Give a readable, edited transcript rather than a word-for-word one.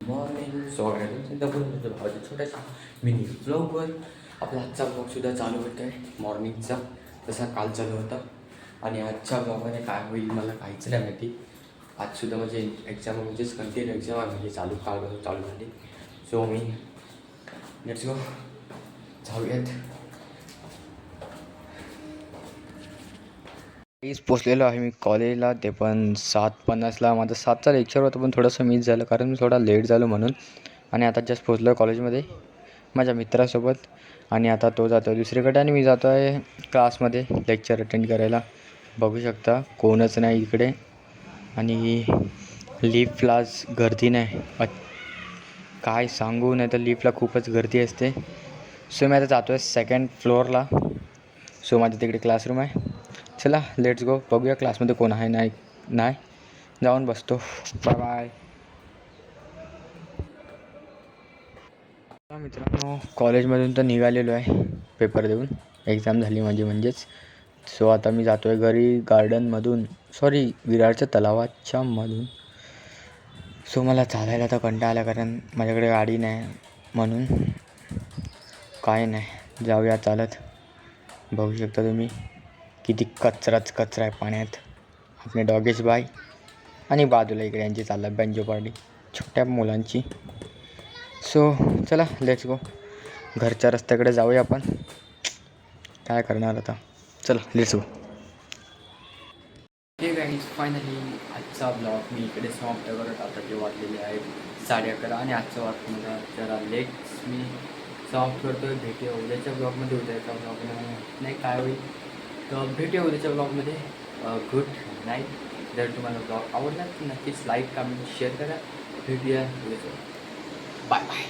Morning स्वागत आहे तुमच्या भावाच्या छोट्याशा मिनी ब्लॉगवर. आपला आजचा ब्लॉगसुद्धा चालू होत आहे मॉर्निंगचा, तसा काल चालू होता. आणि आजच्या ब्लॉगमध्ये काय होईल मला काहीच नाही माहिती. आजसुद्धा म्हणजे एक्झाम म्हणजेच कंटिन्यू एक्झाम आहे, म्हणजे कालपासून चालू झाली. सो मी लेट्स गो जाऊयात. प्लीज पोचलेलो आहे मी कॉलेजला, ते पण 7:50ला. माझं 7चा लेक्चर होतं पण थोडंसं मिस झालं कारण मी थोडा लेट झालो म्हणून. आणि आता जस्ट पोचलो कॉलेजमध्ये माझ्या मित्रासोबत. आणि आता तो जातो आहे दुसरीकडे आणि मी जातो आहे क्लासमध्ये लेक्चर अटेंड करायला. बघू शकता कोणच नाही इकडे. आणि लिफ्टलाच गर्दी नाही, काय सांगू. नाही तर लिफ्टला खूपच गर्दी असते. सो मी आता जातो आहे सेकंड फ्लोअरला. सो माझ्या तिकडे क्लासरूम आहे. चला लेट्स गो, बघूया क्लासमध्ये कोण आहे नाही जाऊन बसतो. Bye bye. मित्रांनो कॉलेजमधून तर निघालेलो आहे पेपर देऊन, एक्झाम झाली माझी म्हणजेच. सो आता मी जातो आहे घरी गार्डनमधून, विरारच्या तलावाच्या मधून. सो मला चालायला तर कंटाळा आला कारण माझ्याकडे गाडी नाही म्हणून. काय नाही, जाऊया चालत. बघू शकता तुम्ही किती कचराच कचरा आहे पाण्यात. आपले डॉगेश बाय आणि बाजूला इकडे यांची चालला बँजो पार्टी छोट्या मुलांची. सो चला लेट्स गो, घरच्या रस्त्याकडे जाऊया आपण. काय करणार आता, चला लेट्स गो. हे गाईज फायनली आजचा ब्लॉग मी इकडे समाप्त करत. आता जे वाजलेले आहेत 11:30 आणि आजचं वाटतं मला जरा लेट्स मी समाप्त करतो आहे. भेटूया उद्याच्या ब्लॉगमध्ये. उद्याच्या ब्लॉगमध्ये नाही काय होईल तर भेटूया उद्याच्या ब्लॉगमध्ये. Good night. जर तुम्हाला ब्लॉग आवडला तर नक्कीच लाईक कमेंट शेअर करा. भेटूया उद्याच्या. Bye bye.